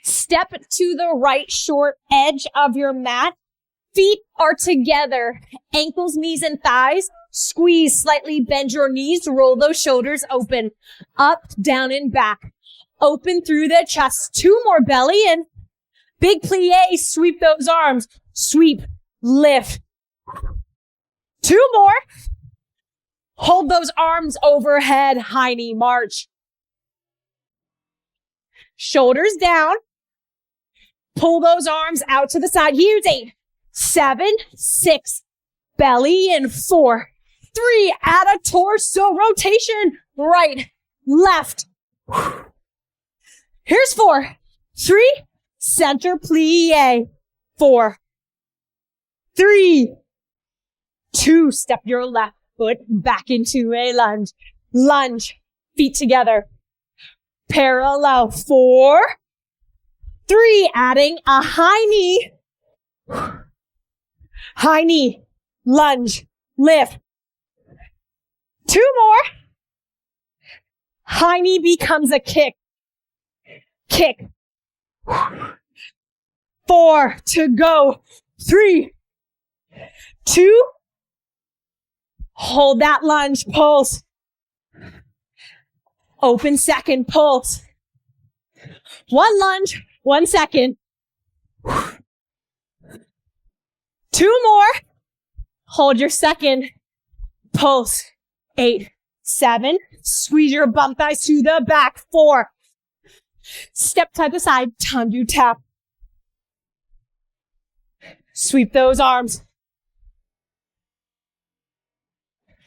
Step to the right short edge of your mat. Feet are together. Ankles, knees, and thighs. Squeeze, slightly bend your knees. Roll those shoulders open. Up, down, and back. Open through the chest. 2 more, belly in. Big plie, sweep those arms. Sweep, lift. 2 more. Hold those arms overhead. High knee march. Shoulders down. Pull those arms out to the side. Here's 8, 7, 6. Belly in. 4, 3. Add a torso rotation. Right, left. Here's 4, 3. Center plie. 4, 3, 2. Step your left foot back into a lunge. Lunge. Feet together. Parallel. 4, 3. Adding a high knee. High knee. Lunge. Lift. 2 more. High knee becomes a kick. Kick. 4 to go. 3, 2. Hold that lunge. Pulse. Open second. Pulse. 1 lunge. 1 second. 2 more. Hold your second. Pulse. 8, 7. Squeeze your bump thighs to the back. 4. Step side to side. Tandu tap. Sweep those arms.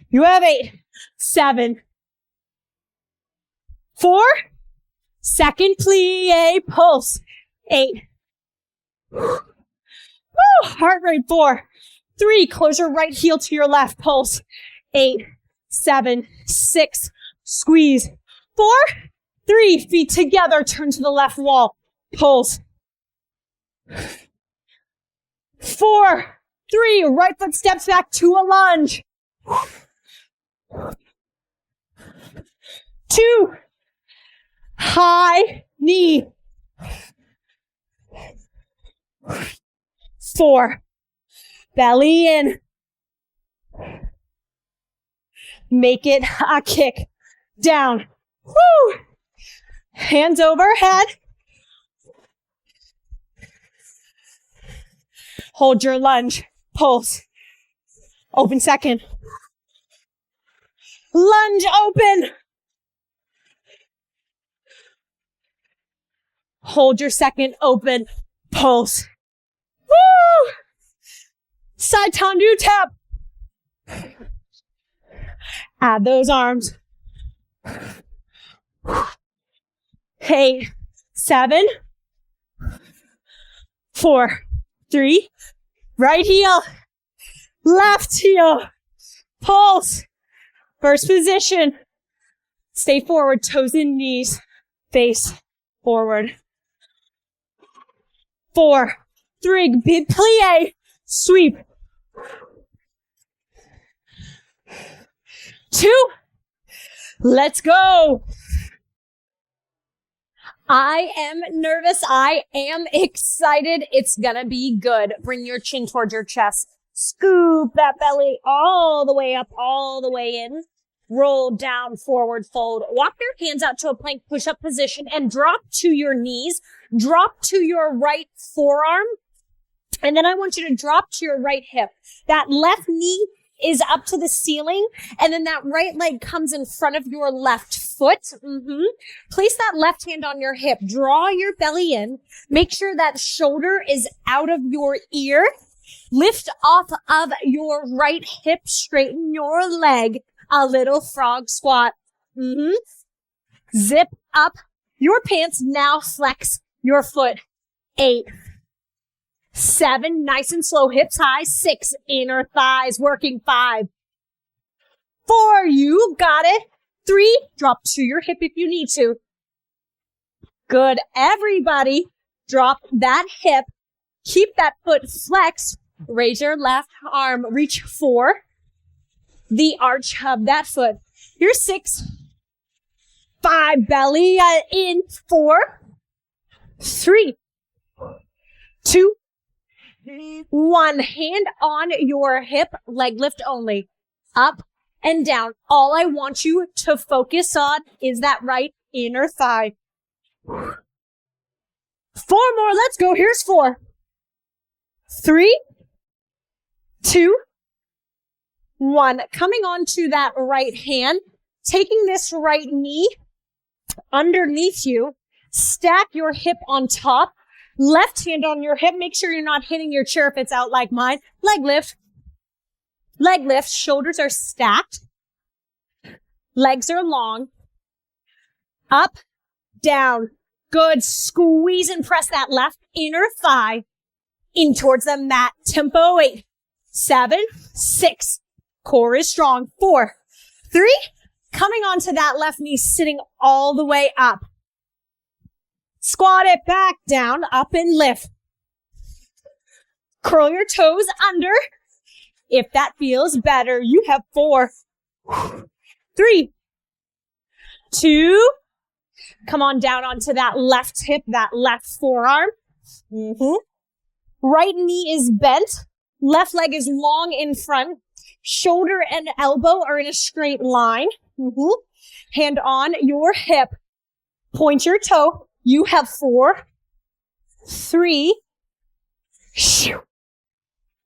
You have 8, 7, 4. Second plie. Pulse. 8. Woo. Heart rate. 4, 3. Close your right heel to your left. Pulse. 8, 7, 6. Squeeze. 4, 3. Feet together. Turn to the left wall. Pulse. 4, 3. Right foot steps back to a lunge. 2. High knee. 4. Belly in. Make it a kick. Down. Woo! Hands overhead. Hold your lunge. Pulse. Open second. Lunge open. Hold your second. Open. Pulse. Woo! Side tandu tap. Add those arms. 8, 7, 4, 3. Right heel. Left heel. Pulse. First position. Stay forward. Toes in, knees. Face forward. 4, 3. Big plie. Sweep. 2. Let's go. I am nervous. I am excited. It's gonna be good. Bring your chin towards your chest. Scoop that belly all the way up, all the way in. Roll down, forward fold. Walk your hands out to a plank push-up position and drop to your knees. Drop to your right forearm. And then I want you to drop to your right hip. That left knee is up to the ceiling, and then that right leg comes in front of your left foot. Place that left hand on your hip. Draw your belly in. Make sure that shoulder is out of your ear. Lift off of your right hip. Straighten your leg. A little frog squat. Zip up your pants. Now flex your foot. 8, 7, nice and slow, hips high. 6, inner thighs working. 5, 4, you got it. 3, drop to your hip if you need to. Good, everybody. Drop that hip. Keep that foot flexed. Raise your left arm. Reach for the arch of that foot. Here's 6, 5, belly in. 4, 3, 2, 1. Hand on your hip, leg lift only. Up and down. All I want you to focus on is that right inner thigh. 4 more. Let's go. Here's 4. 3, 2, 1. Coming onto that right hand, taking this right knee underneath you, stack your hip on top, left hand on your hip. Make sure you're not hitting your chair if it's out like mine. Leg lift. Leg lift. Shoulders are stacked. Legs are long. Up, down. Good. Squeeze and press that left inner thigh in towards the mat. Tempo 8, 7, 6. Core is strong. 4, 3. Coming onto that left knee, sitting all the way up. Squat it back, down, up and lift. Curl your toes under. If that feels better, you have 4, 3, 2. Come on down onto that left hip, that left forearm. Right knee is bent. Left leg is long in front. Shoulder and elbow are in a straight line. Hand on your hip. Point your toe. You have 4, 3.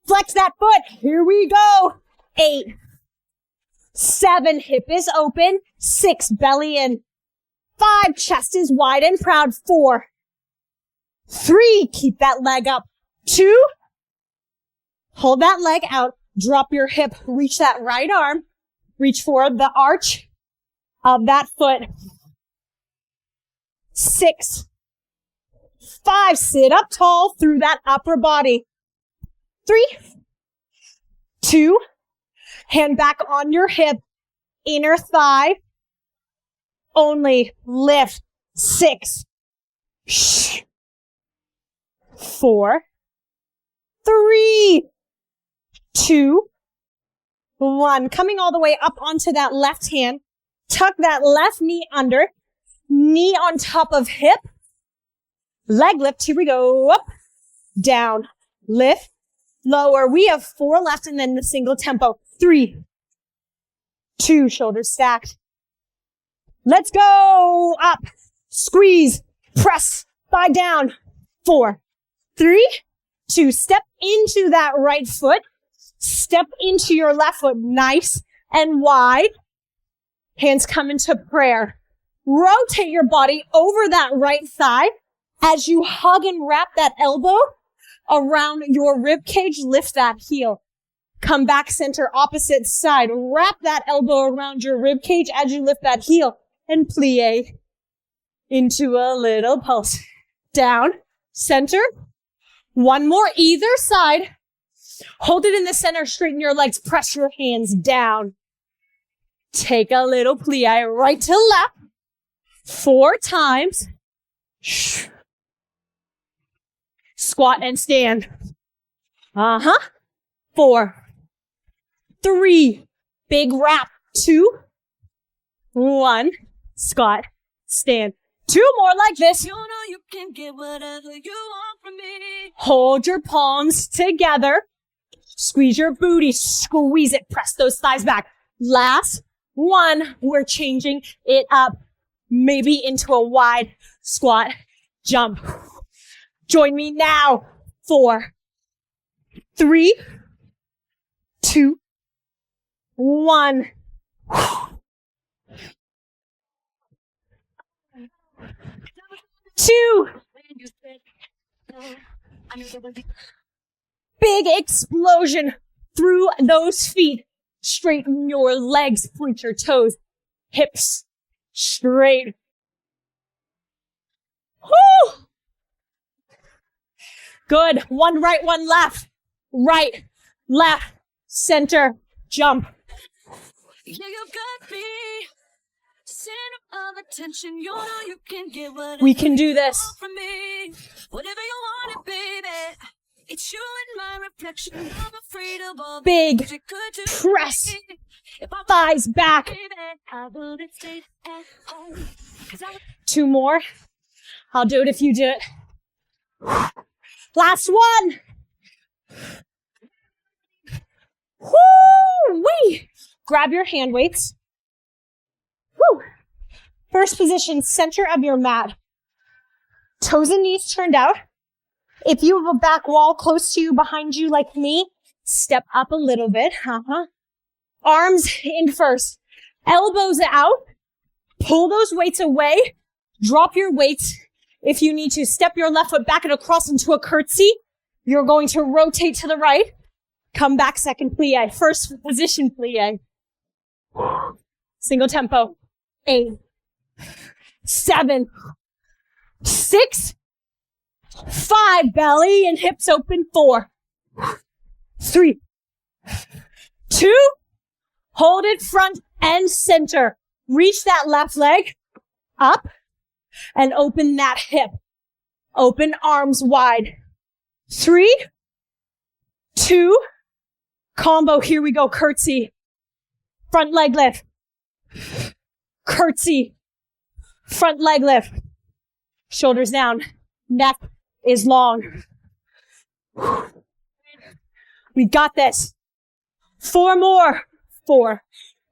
Flex that foot. Here we go. 8, 7. Hip is open. 6. Belly in. 5. Chest is wide and proud. 4, 3. Keep that leg up. 2. Hold that leg out. Drop your hip. Reach that right arm. Reach for the arch of that foot. 6, 5. Sit up tall through that upper body. 3, 2. Hand back on your hip. Inner thigh. Only lift. 6, 4, 3, 2, 1. Coming all the way up onto that left hand. Tuck that left knee under. Knee on top of hip. Leg lift. Here we go. Up, down, lift, lower. We have 4 left and then the single tempo. 3, 2, shoulders stacked. Let's go. Up, squeeze, press, thigh down. 4, 3, 2. Step into that right foot. Step into your left foot. Nice and wide. Hands come into prayer. Rotate your body over that right thigh as you hug and wrap that elbow around your rib cage. Lift that heel. Come back center, opposite side. Wrap that elbow around your rib cage as you lift that heel and plie into a little pulse. Down, center. 1 more either side. Hold it in the center, straighten your legs, press your hands down. Take a little plie right to left. 4 times. Squat and stand. 4, 3. Big wrap. 2, 1. Squat, stand. 2 more like this. You know you can get whatever you want from me. Hold your palms together. Squeeze your booty. Squeeze it. Press those thighs back. Last 1. We're changing it up. Maybe into a wide squat jump. Join me now. 4, 3, 2, 1. 2. Big explosion through those feet. Straighten your legs, point your toes, hips straight. Woo! Good. 1 right, 1 left. Right, left, center, jump. Yeah, you got me. Center of attention. You know you can get whatever we can do this. From me. Whatever you want it, baby. It's you and my reflection. I'm afraid of all big press. Thighs back. 2 more. I'll do it if you do it. Last one. Woo-wee. Grab your hand weights. Woo. First position, center of your mat. Toes and knees turned out. If you have a back wall close to you, behind you like me, step up a little bit. Arms in first. Elbows out. Pull those weights away. Drop your weights. If you need to, step your left foot back and across into a curtsy. You're going to rotate to the right. Come back, second plie. First position plie. Single tempo. 8, 7, 6, 5. Belly and hips open. 4, 3, 2. Hold it front and center. Reach that left leg up and open that hip. Open arms wide. 3, 2, combo. Here we go. Curtsy. Front leg lift. Curtsy. Front leg lift. Shoulders down. Neck is long. We got this. 4 more. 4.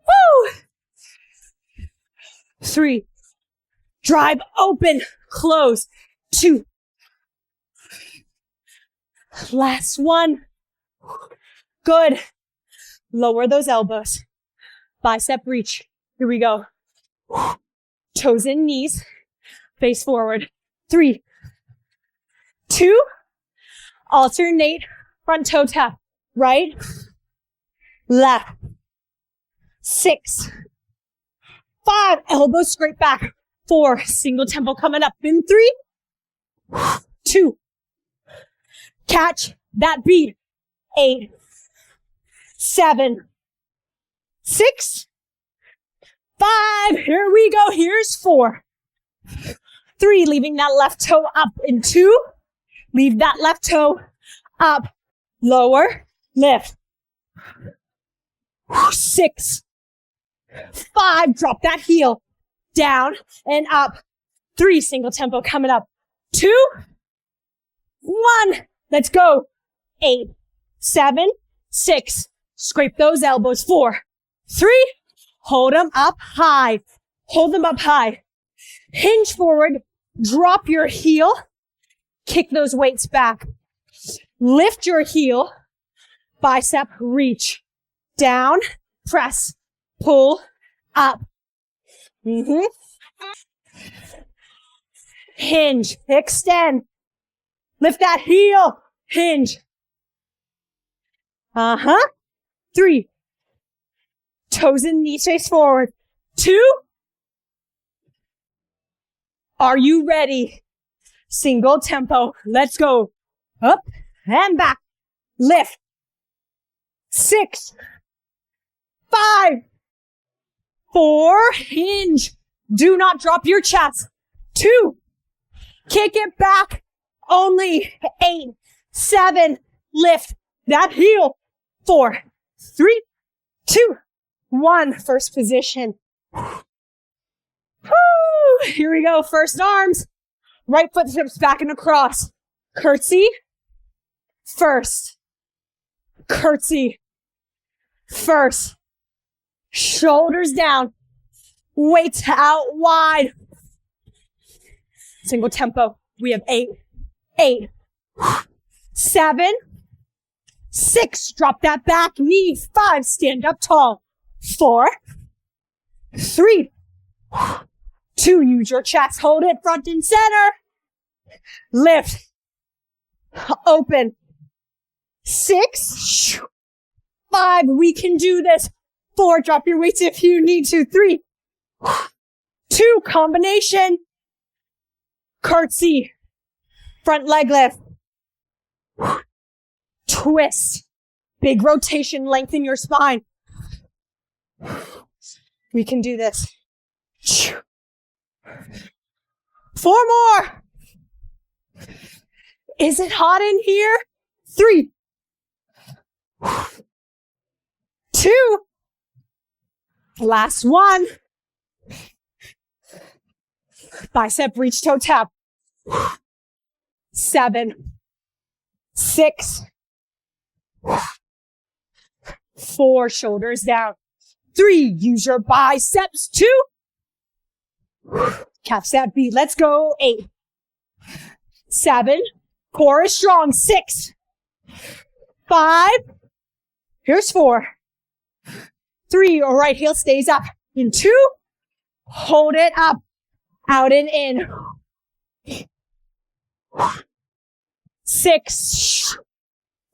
Woo! 3. Drive open. Close. 2. Last one. Good. Lower those elbows. Bicep reach. Here we go. Toes and knees. Face forward. 3, 2. Alternate front toe tap. Right. Left. 6, 5. Elbows straight back. 4. Single tempo coming up in 3, 2. Catch that beat. 8, 7, 6, 5. Here we go. Here's 4, 3. Leaving that left toe up in 2. Leave that left toe up. Lower. Lift. 6, 5. Drop that heel. Down and up. 3. Single tempo coming up. 2, 1. Let's go. 8, 7, 6. Scrape those elbows. 4, 3. Hold them up high. Hold them up high. Hinge forward. Drop your heel. Kick those weights back. Lift your heel. Bicep reach. Down. Press. Pull. Up. Hinge. Extend. Lift that heel. Hinge. 3. Toes and knees face forward. 2. Are you ready? Single tempo. Let's go. Up and back. Lift. 6, 5, 4. Hinge. Do not drop your chest. 2. Kick it back. Only 8, 7. Lift that heel. 4, 3, 2, 1. First position. Woo! Here we go. First arms. Right foot steps back and across. Curtsy. First. Curtsy. First. Shoulders down. Weights out wide. Single tempo. We have 8, 7, 6. Drop that back knee. 5. Stand up tall. 4, 3, 2. Use your chest. Hold it front and center. Lift. Open. 6, 5. We can do this. 4. Drop your weights if you need to. 3, 2. Combination. Curtsy. Front leg lift. Twist. Big rotation. Lengthen your spine. We can do this. 4 more. Is it hot in here? 3, 2. Last one. Bicep reach toe tap. 7, 6, 4, shoulders down. 3, use your biceps. 2, calf that beat. Let's go. 8, 7, core is strong. 6, 5, here's 4, 3, or right heel stays up. In 2, hold it up, out and in. 6,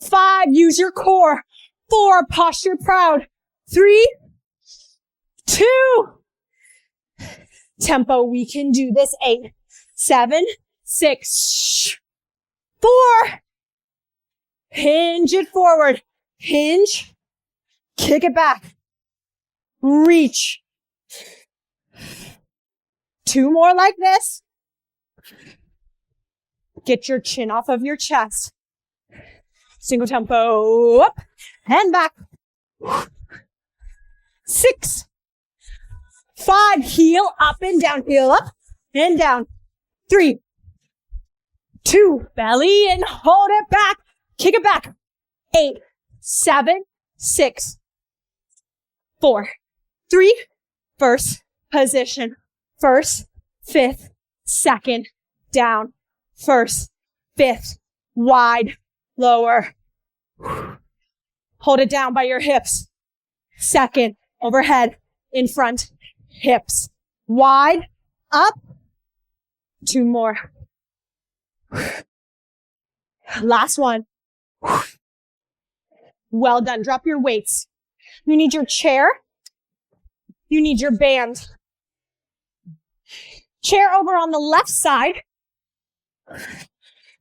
5, use your core. 4, posture proud. 3, 2, tempo, we can do this. 8, 7, 6, 4, hinge it forward, hinge, kick it back, reach. 2 more like this. Get your chin off of your chest. Single tempo, up and back. 6, 5, heel up and down, heel up and down. 3, 2, belly and hold it back. Kick it back. 8, 7, 6, 4, 3, first position. First, 5th, 2nd, down. 1st, 5th, wide, lower. Hold it down by your hips. 2nd, overhead, in front, hips, wide, up. 2 more. Last one. Well done. Drop your weights. You need your chair. You need your band. Chair over on the left side.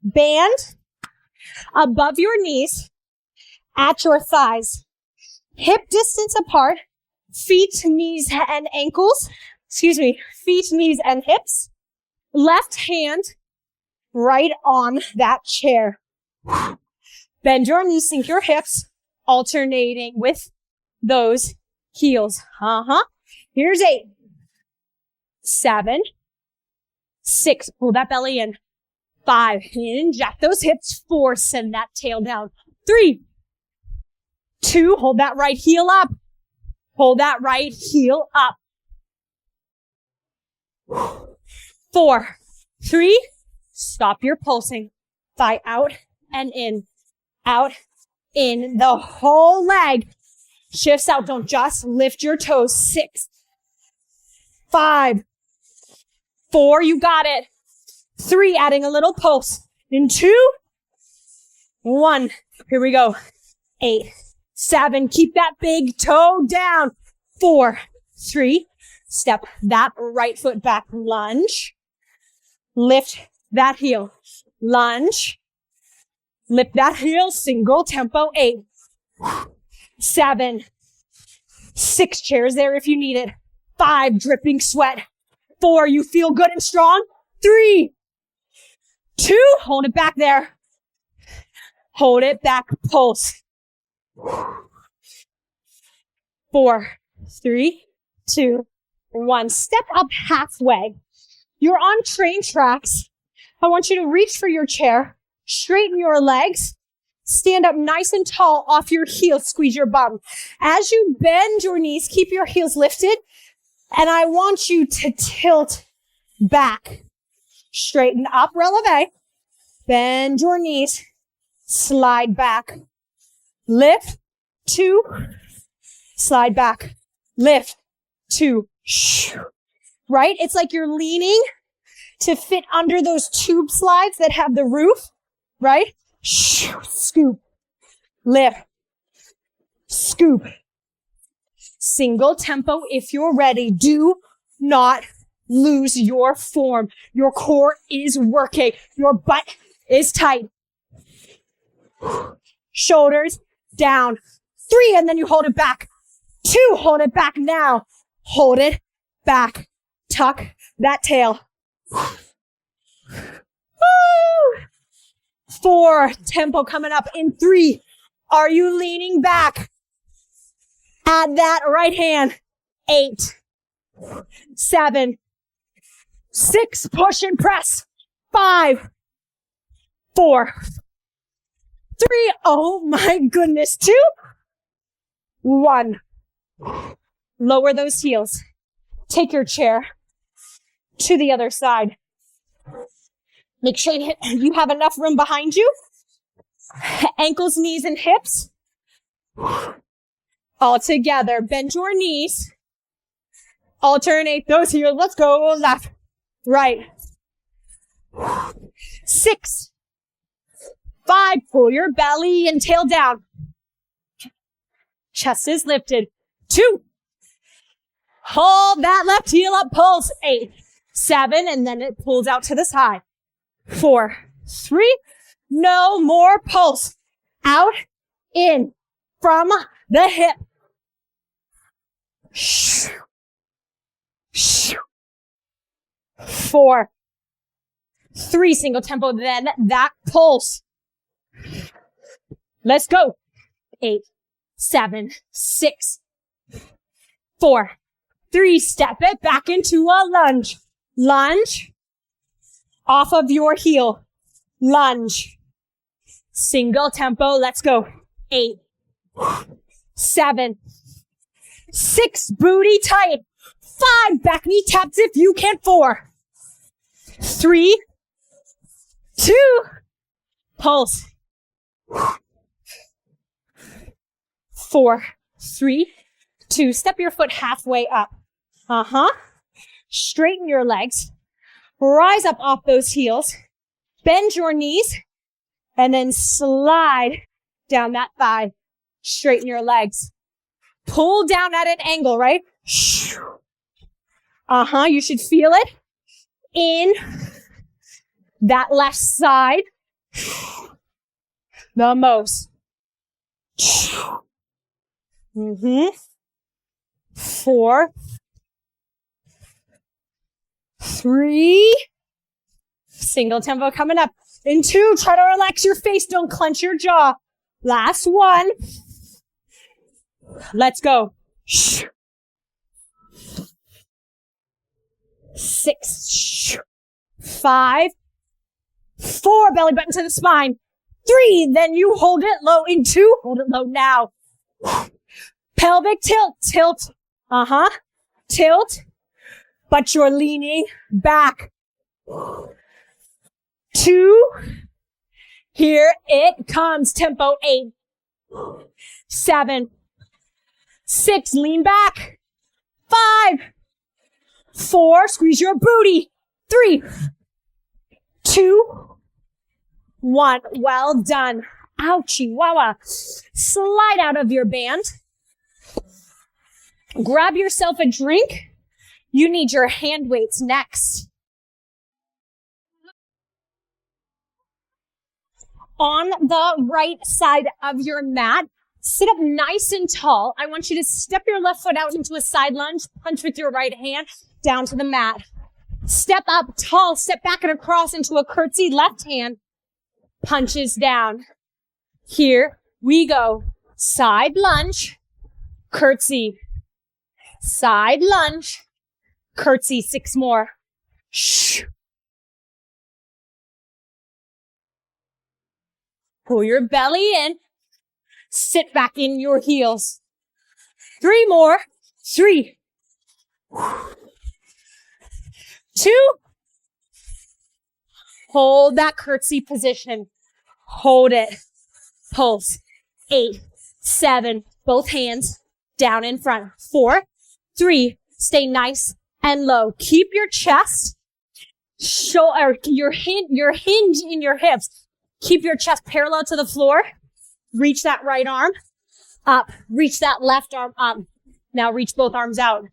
Band above your knees at your thighs. Hip distance apart. Feet, knees, and ankles. Feet, knees, and hips. Left hand right on that chair. Bend your knees, sink your hips, alternating with those heels. Here's 8, 7, 6, pull that belly in. 5, hinge at those hips. 4, send that tail down. 3, 2, hold that right heel up. Hold that right heel up. 4, 3, stop your pulsing. Thigh out and in, out, in. The whole leg shifts out. Don't just lift your toes. 6, 5, 4, you got it. 3, adding a little pulse. In 2, 1, here we go. 8, 7, keep that big toe down. 4, 3, step that right foot back. Lunge, lift that heel. Lunge, lift that heel. Single tempo. 8, 7, 6, chairs there if you need it. 5, dripping sweat. 4, you feel good and strong. 3, 2, hold it back there. Hold it back, pulse. 4, 3, 2, 1. Step up halfway. You're on train tracks. I want you to reach for your chair, straighten your legs, stand up nice and tall off your heels, squeeze your bum. As you bend your knees, keep your heels lifted, and I want you to tilt back. Straighten up, releve. Bend your knees, slide back. Lift, 2, slide back. Lift, 2, right? It's like you're leaning to fit under those tube slides that have the roof, right? Scoop, lift, scoop. Single tempo if you're ready. Do not lose your form. Your core is working. Your butt is tight. Shoulders down. 3, and then you hold it back. 2, hold it back now. Hold it back. Tuck that tail. 4, tempo coming up in 3. Are you leaning back? Add that right hand. 8, 7, 6, push and press. 5, 4, 3. Oh my goodness. 2, 1. Lower those heels. Take your chair to the other side. Make sure you have enough room behind you. Ankles, knees, and hips. All together. Bend your knees. Alternate those heels. Let's go. Left, right. 6, 5. Pull your belly and tail down. Chest is lifted. 2. Hold that left heel up. Pulse. 8, 7. And then it pulls out to the side. 4, 3. No more pulse. Out, in, from the hip. 4, 3. Single tempo. Then that pulse. Let's go. 8, 7, 6, 4, 3. Step it back into a lunge. Lunge. Off of your heel. Lunge. Single tempo. Let's go. 8, 7, 6. Booty tight. 5. Back knee taps if you can. 4, 3, 2. Pulse. 4, 3, 2. Step your foot halfway up. Straighten your legs. Rise up off those heels. Bend your knees. And then slide down that thigh. Straighten your legs. Pull down at an angle, right? You should feel it in that left side the most. 4, 3. Single tempo coming up. In 2, try to relax your face. Don't clench your jaw. Last 1. Let's go. 6, 5, 4. Belly button to the spine. 3. Then you hold it low in 2. Hold it low now. Pelvic tilt. Tilt. Tilt. But you're leaning back. 2. Here it comes. Tempo. 8, 7, 6. Lean back. 5, 4. Squeeze your booty. 3, 2, 1. Well done. Ouchie. Wawa. Slide out of your band. Grab yourself a drink. You need your hand weights next. On the right side of your mat, sit up nice and tall. I want you to step your left foot out into a side lunge, punch with your right hand down to the mat. Step up tall, step back and across into a curtsy, left hand punches down. Here we go. Side lunge, curtsy, side lunge, curtsy. 6 more. Pull your belly in. Sit back in your heels. 3 more. 3, 2. Hold that curtsy position. Hold it. Pulse. 8, 7. Both hands down in front. 4, 3. Stay nice and low. Keep your chest, your hinge in your hips. Keep your chest parallel to the floor. Reach that right arm up. Reach that left arm up. Now reach both arms out.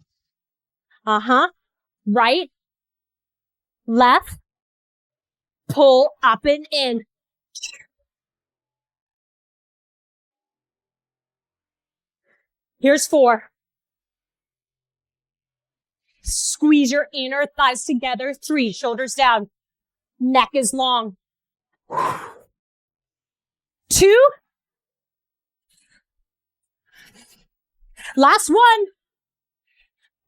Right, left, pull up and in. Here's 4. Squeeze your inner thighs together. 3, shoulders down. Neck is long. 2. Last 1.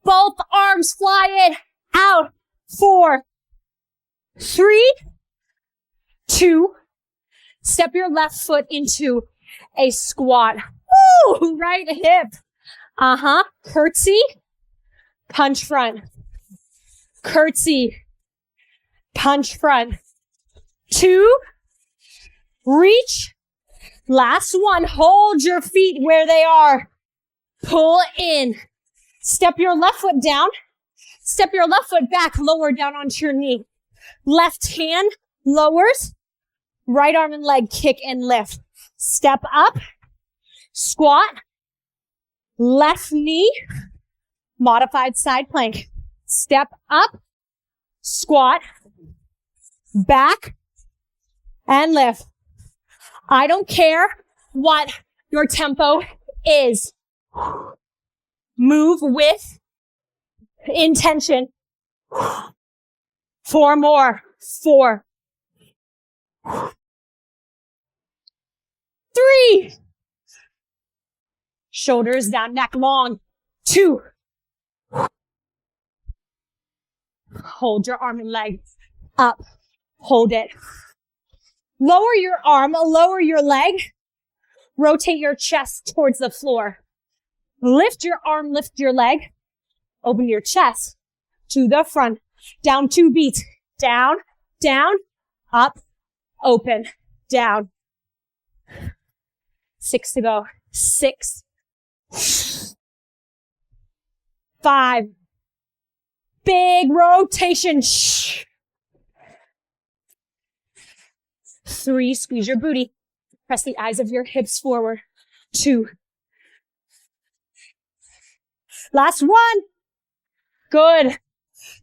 Both arms fly in, out. 4, 3, 2, Step your left foot into a squat. Woo! Right hip. Curtsy. Punch front. Curtsy. Punch front. 2. Reach. Last one. Hold your feet where they are. Pull in. Step your left foot down. Step your left foot back. Lower down onto your knee. Left hand lowers. Right arm and leg kick and lift. Step up. Squat. Left knee. Modified side plank. Step up. Squat. Back. And lift. I don't care what your tempo is. Move with intention. 4 more. 4. 3. Shoulders down, neck long. 2. Hold your arm and leg up. Hold it. Lower your arm, lower your leg. Rotate your chest towards the floor. Lift your arm, lift your leg. Open your chest to the front. Down 2 beats. Down, down, up, open, down. 6 to go. 6. 5. Big rotation. 3. Squeeze your booty. Press the eyes of your hips forward. 2. Last 1. Good.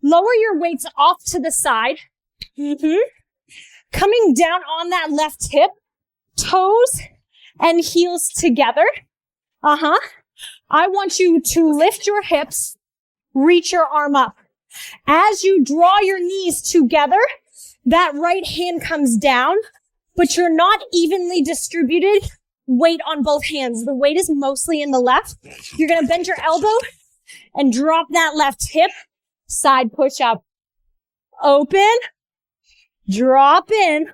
Lower your weights off to the side. Coming down on that left hip. Toes and heels together. I want you to lift your hips. Reach your arm up. As you draw your knees together, that right hand comes down, but you're not evenly distributed weight on both hands. The weight is mostly in the left. You're going to bend your elbow and drop that left hip. Side push up. Open. Drop in.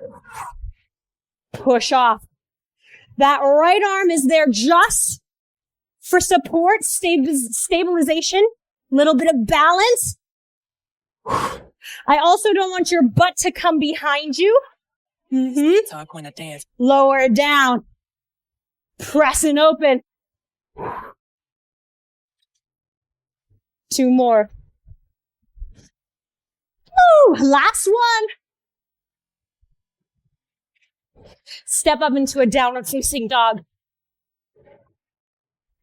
Push off. That right arm is there just for support, stabilization, little bit of balance. I also don't want your butt to come behind you. Talk when I dance. Lower it down. Press and open. 2 more. Woo! Last one. Step up into a downward facing dog.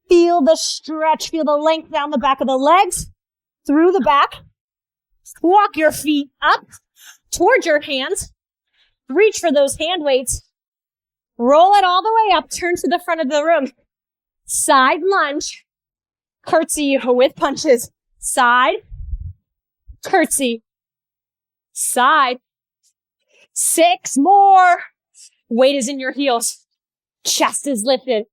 Feel the stretch. Feel the length down the back of the legs. Through the back. Walk your feet up towards your hands. Reach for those hand weights. Roll it all the way up. Turn to the front of the room. Side lunge. Curtsy with punches. Side. Curtsy. Side. 6 more. Weight is in your heels. Chest is lifted.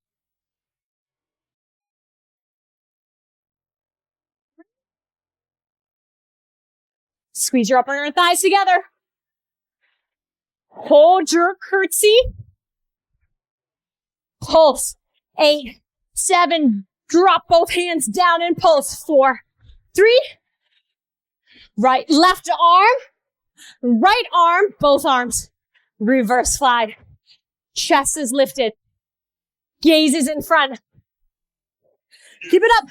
Squeeze your upper inner thighs together. Hold your curtsy. Pulse. 8, 7. Drop both hands down and pulse. 4, 3. Right, left arm, both arms. Reverse slide. Chest is lifted. Gaze is in front. Keep it up.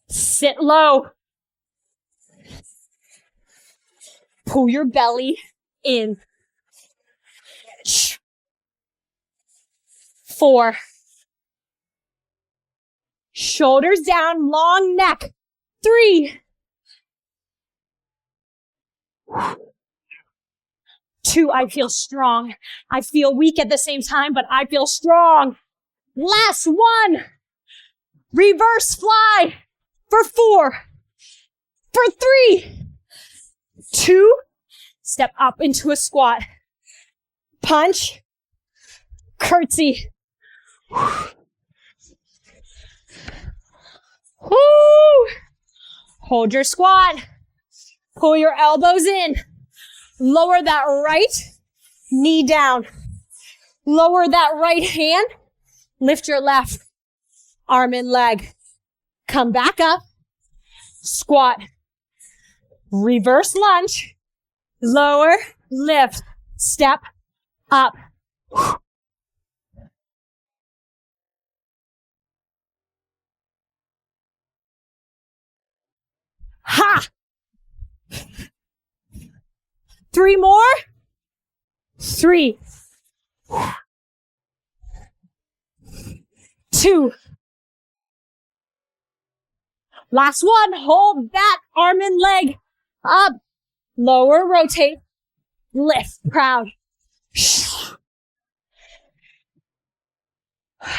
Sit low. Pull your belly in. 4. Shoulders down, long neck. 3. 2, I feel strong. I feel weak at the same time, but I feel strong. Last 1. Reverse fly for 4. For 3. 2. Step up into a squat. Punch. Curtsy. Woo! Hold your squat. Pull your elbows in. Lower that right knee down. Lower that right hand. Lift your left arm and leg. Come back up. Squat. Reverse lunge. Lower, lift, step, up. Ha! 3 more. 3. 2. Last one. Hold that arm and leg up. Lower, rotate, lift, proud.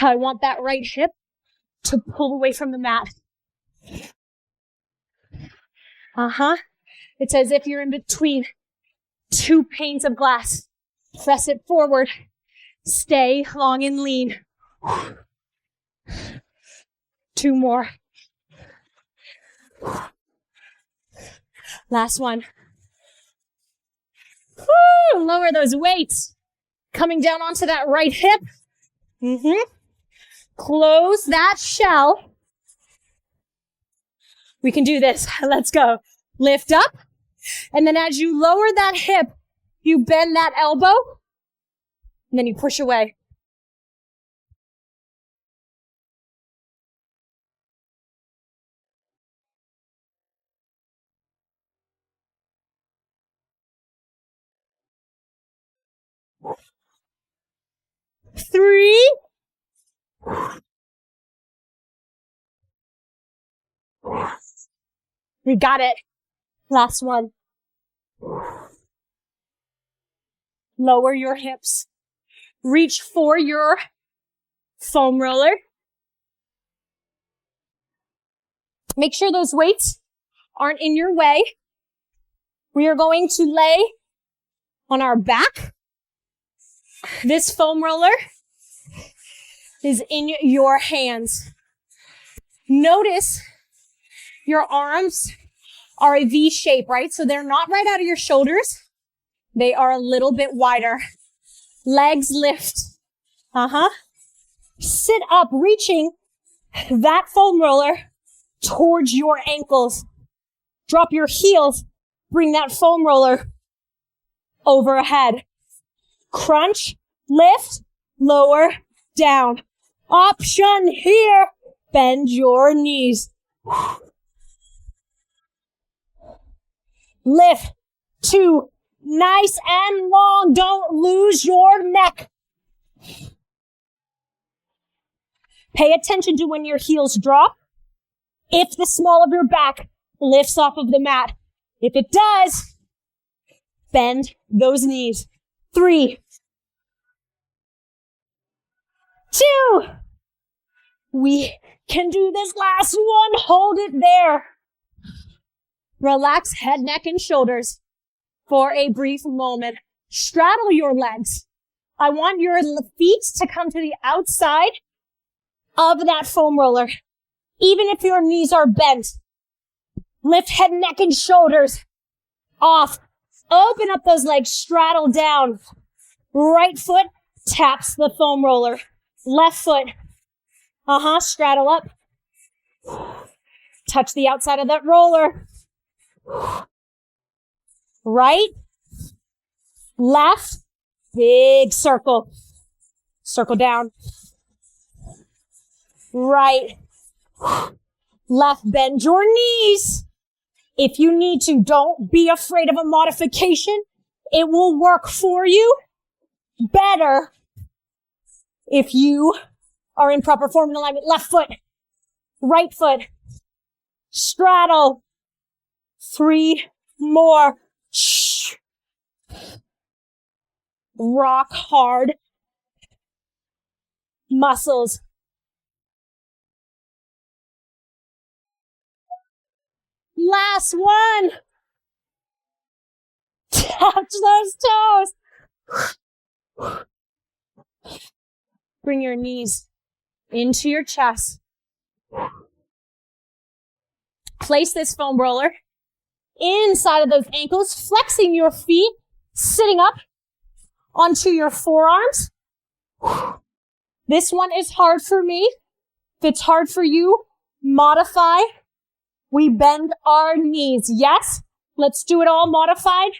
I want that right hip to pull away from the mat. It's as if you're in between 2 panes of glass. Press it forward. Stay long and lean. 2 more. Last one. Woo! Lower those weights. Coming down onto that right hip. Close that shell. We can do this. Let's go. Lift up. And then as you lower that hip, you bend that elbow. And then you push away. Three. You got it. Last one. Lower your hips. Reach for your foam roller. Make sure those weights aren't in your way. We are going to lay on our back. This foam roller is in your hands. Notice your arms are a V shape, right? So they're not right out of your shoulders. They are a little bit wider. Legs lift. Sit up, reaching that foam roller towards your ankles. Drop your heels. Bring that foam roller overhead. Crunch, lift, lower, down. Option here. Bend your knees. Lift. 2. Nice and long. Don't lose your neck. Pay attention to when your heels drop. If the small of your back lifts off of the mat. If it does, bend those knees. 3. 2. We can do this last one. Hold it there. Relax head, neck, and shoulders for a brief moment. Straddle your legs. I want your feet to come to the outside of that foam roller. Even if your knees are bent, lift head, neck, and shoulders off. Open up those legs, straddle down. Right foot taps the foam roller. Left foot, straddle up. Touch the outside of that roller. Right, left, big circle. Circle down. Right, left, bend your knees. If you need to, don't be afraid of a modification. It will work for you better if you are in proper form and alignment. Left foot, right foot, straddle. 3 more. Rock hard muscles. Last one. Touch those toes. Bring your knees into your chest. Place this foam roller inside of those ankles, flexing your feet, sitting up onto your forearms. This one is hard for me. If it's hard for you, modify. We bend our knees. Yes? Let's do it all modified.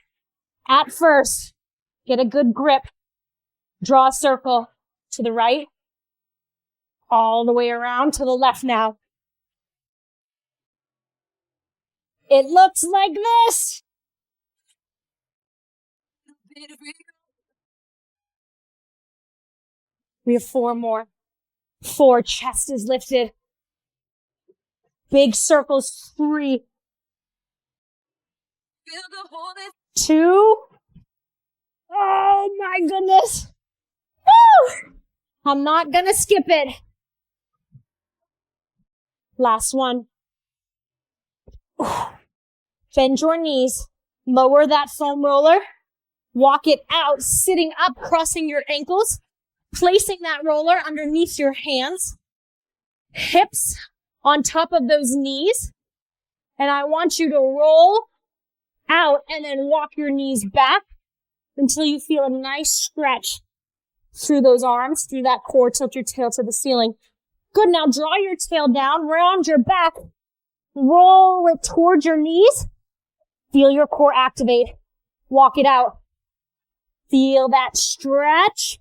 At first, get a good grip. Draw a circle to the right. All the way around to the left now. It looks like this. We have 4 more. 4, chest is lifted. Big circles, 3. 2. Oh my goodness. Woo! I'm not gonna skip it. Last one. Bend your knees. Lower that foam roller. Walk it out, sitting up, crossing your ankles. Placing that roller underneath your hands. Hips on top of those knees. And I want you to roll out and then walk your knees back until you feel a nice stretch through those arms, through that core. Tilt your tail to the ceiling. Good. Now draw your tail down, round your back, roll it towards your knees. Feel your core activate. Walk it out. Feel that stretch.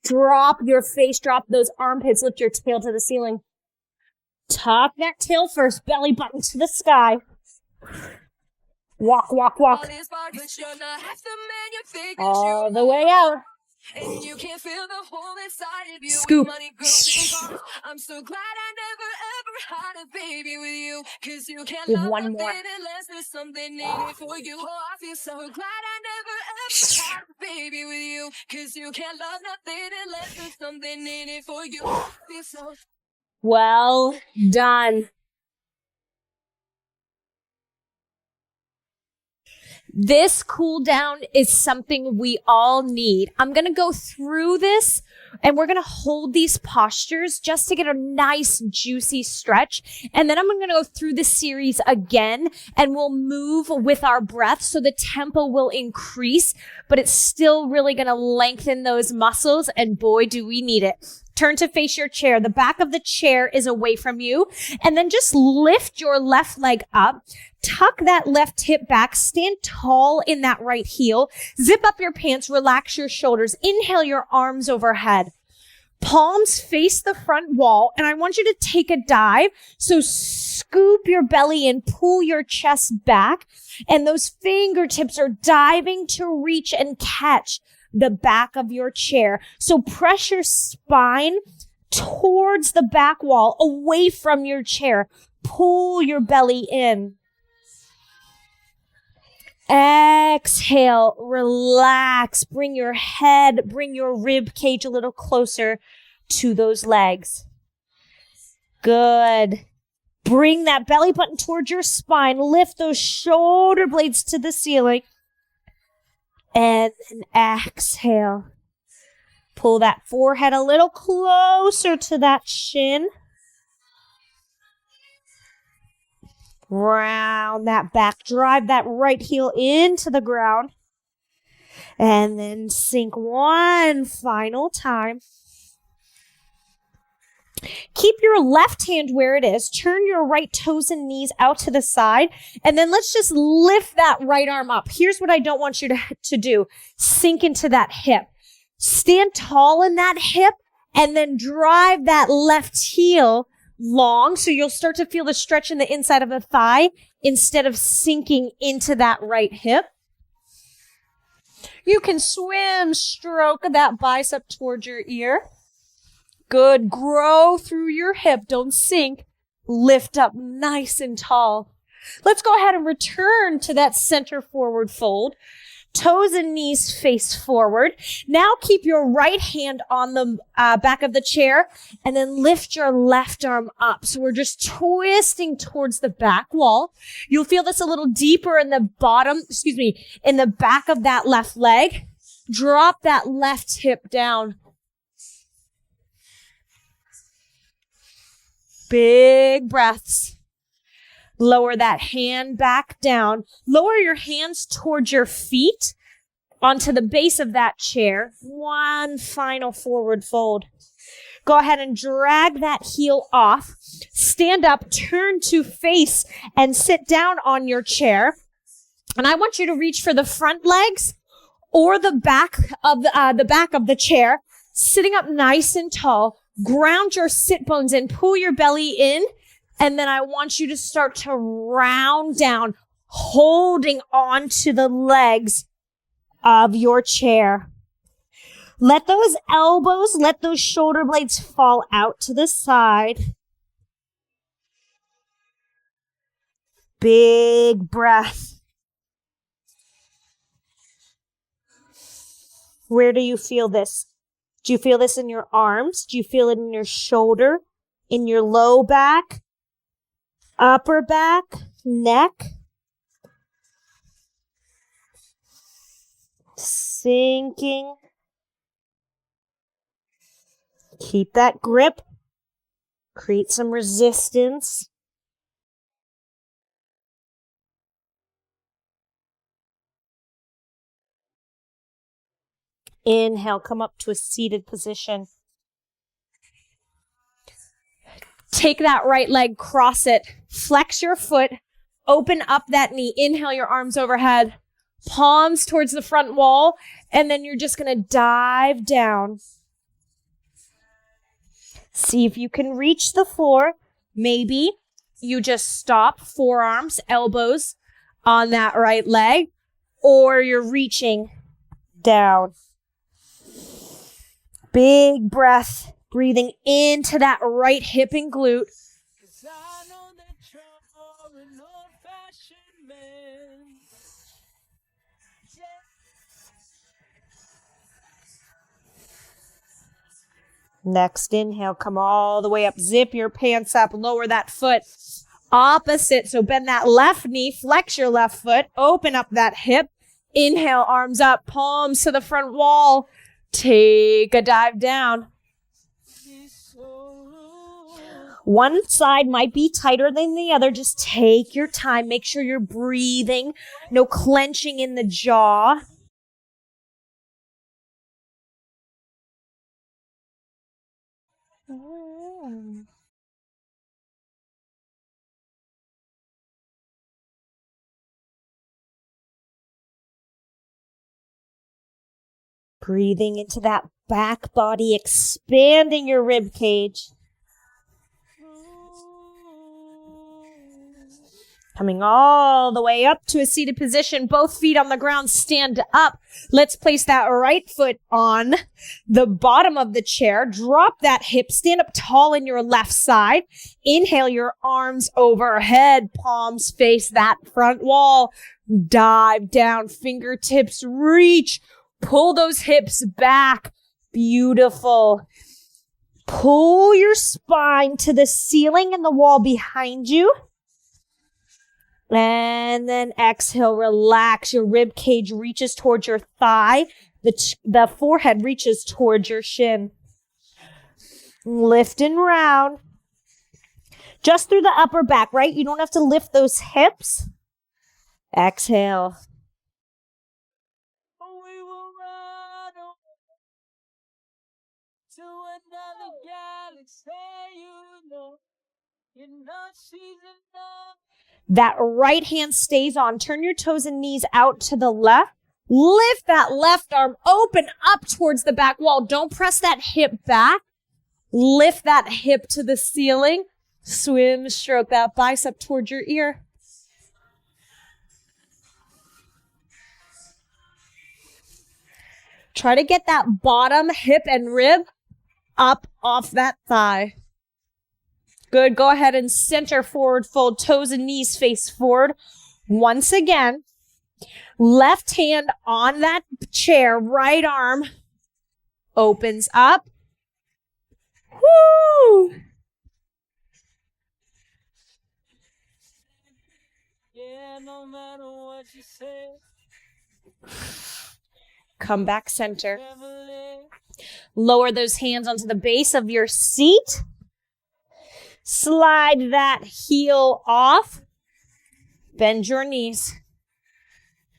Drop your face, drop those armpits, lift your tail to the ceiling. Tuck that tail first, belly button to the sky. Walk, walk, walk. All the way out. And you can feel the hole inside of you. Scoop. I'm so glad I never ever had a baby with you. Cause you can't We have love one nothing more. unless there's something in it for you. Oh, I feel so glad I never ever had a baby with you. Cause you can't love nothing unless there's something in it for you. I feel so Well done. This cool down is something we all need. I'm going to go through this and we're going to hold these postures just to get a nice juicy stretch. And then I'm going to go through this series again and we'll move with our breath so the tempo will increase, but it's still really going to lengthen those muscles. And boy, do we need it. Turn to face your chair. The back of the chair is away from you. And then just lift your left leg up. Tuck that left hip back. Stand tall in that right heel. Zip up your pants. Relax your shoulders. Inhale your arms overhead. Palms face the front wall. And I want you to take a dive. So scoop your belly in. Pull your chest back. And those fingertips are diving to reach and catch the back of your chair. So press your spine towards the back wall, away from your chair. Pull your belly in. Exhale, relax. Bring your head, bring your rib cage a little closer to those legs. Good. Bring that belly button towards your spine. Lift those shoulder blades to the ceiling. And then exhale. Pull that forehead a little closer to that shin. Round that back. Drive that right heel into the ground. And then sink one final time. Keep your left hand where it is. Turn your right toes and knees out to the side. And then let's just lift that right arm up. Here's what I don't want you to do. Sink into that hip. Stand tall in that hip and then drive that left heel long. So you'll start to feel the stretch in the inside of the thigh instead of sinking into that right hip. You can swim, stroke that bicep towards your ear. Good. Grow through your hip. Don't sink. Lift up nice and tall. Let's go ahead and return to that center forward fold. Toes and knees face forward. Now keep your right hand on the back of the chair and then lift your left arm up. So we're just twisting towards the back wall. You'll feel this a little deeper in the in the back of that left leg. Drop that left hip down. Big breaths. Lower that hand back down. Lower your hands towards your feet onto the base of that chair. One final forward fold. Go ahead and drag that heel off. Stand up, turn to face, and sit down on your chair. And I want you to reach for the front legs or the back of the chair, sitting up nice and tall. Ground your sit bones and pull your belly in. And then I want you to start to round down, holding on to the legs of your chair. Let those elbows, let those shoulder blades fall out to the side. Big breath. Where do you feel this? Do you feel this in your arms? Do you feel it in your shoulder, in your low back, upper back, neck? Sinking. Keep that grip. Create some resistance. Inhale, come up to a seated position. Take that right leg, cross it, flex your foot, open up that knee. Inhale, your arms overhead, palms towards the front wall, and then you're just going to dive down. See if you can reach the floor. Maybe you just stop, forearms, elbows on that right leg, or you're reaching down. Big breath, breathing into that right hip and glute. Next inhale, come all the way up. Zip your pants up, lower that foot. Opposite, so bend that left knee, flex your left foot, open up that hip. Inhale, arms up, palms to the front wall. Take a dive down. One side might be tighter than the other. Just take your time. Make sure you're breathing. No clenching in the jaw. Breathing into that back body, expanding your rib cage. Coming all the way up to a seated position, both feet on the ground, stand up. Let's place that right foot on the bottom of the chair. Drop that hip, stand up tall in your left side. Inhale, your arms overhead, palms face that front wall. Dive down, fingertips reach. Pull those hips back. Beautiful. Pull your spine to the ceiling and the wall behind you. And then exhale, relax. Your rib cage reaches towards your thigh. The forehead reaches towards your shin. Lift and round. Just through the upper back, right? You don't have to lift those hips. Exhale. We will run to another galaxy, you know she's enough. That right hand stays on. Turn your toes and knees out to the left. Lift that left arm, open up towards the back wall. Don't press that hip back. Lift that hip to the ceiling. Swim, stroke that bicep towards your ear. Try to get that bottom hip and rib up off that thigh. Good. Go ahead and center forward fold. Toes and knees face forward. Once again, left hand on that chair. Right arm opens up. Woo! Yeah, no matter what you say. Come back center. Lower those hands onto the base of your seat. Slide that heel off. Bend your knees.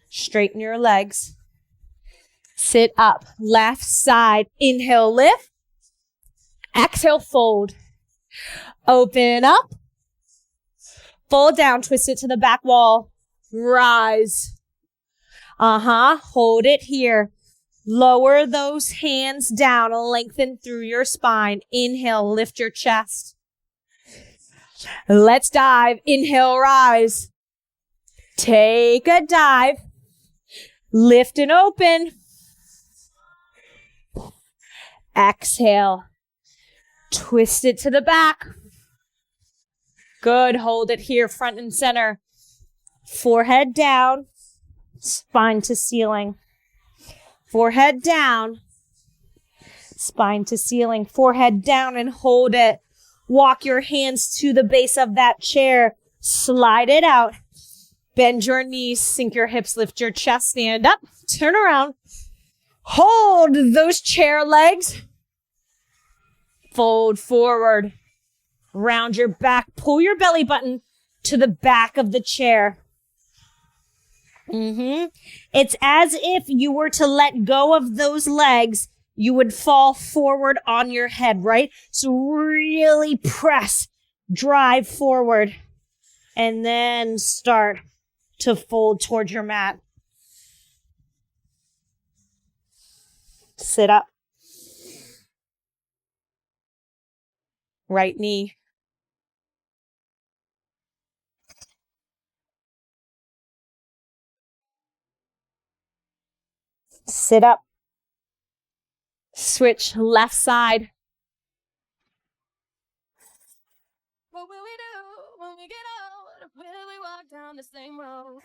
Straighten your legs. Sit up, left side. Inhale, lift. Exhale, fold. Open up. Fold down, twist it to the back wall. Rise. Hold it here. Lower those hands down, lengthen through your spine. Inhale, lift your chest. Let's dive. Inhale, rise. Take a dive. Lift and open. Exhale. Twist it to the back. Good. Hold it here, front and center. Forehead down, spine to ceiling. Forehead down, spine to ceiling. Forehead down and hold it. Walk your hands to the base of that chair. Slide it out. Bend your knees, sink your hips, lift your chest, stand up, turn around. Hold those chair legs. Fold forward. Round your back. Pull your belly button to the back of the chair. It's as if you were to let go of those legs, you would fall forward on your head, right? So really press, drive forward, and then start to fold towards your mat. Sit up. Right knee. Sit up. Switch left side. What will we do when we get old? Will we walk down the same road?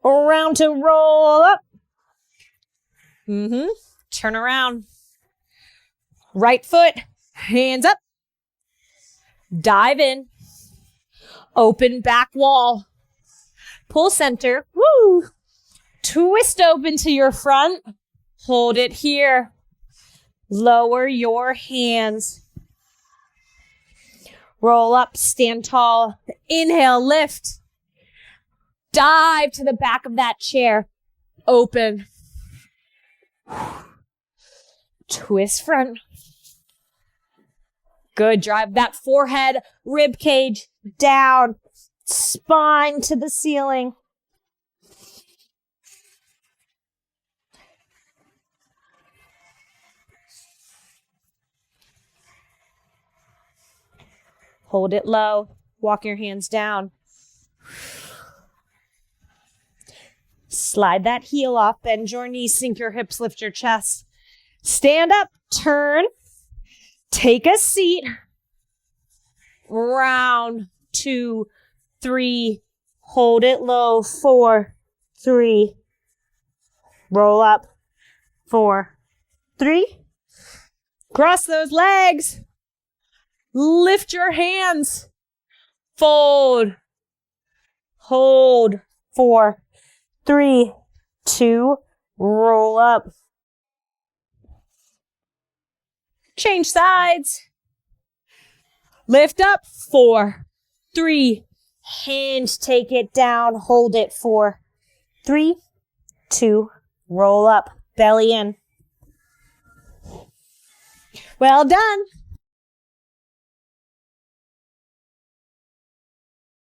Around to roll up. Turn around. Right foot, hands up. Dive in. Open back wall. Pull center. Woo! Twist open to your front. Hold it here. Lower your hands. Roll up, stand tall. Inhale, lift. Dive to the back of that chair. Open. Twist front. Good. Drive that forehead, rib cage down. Spine to the ceiling. Hold it low. Walk your hands down. Slide that heel off. Bend your knees. Sink your hips. Lift your chest. Stand up. Turn. Take a seat. Round 2, 3. Hold it low. 4, 3. Roll up. 4, 3. Cross those legs. Lift your hands. Fold. Hold. 4, 3, 2. Roll up. Change sides. Lift up. 4, 3. Hand, take it down. Hold it. 4, 3, 2. Roll up. Belly in. Well done.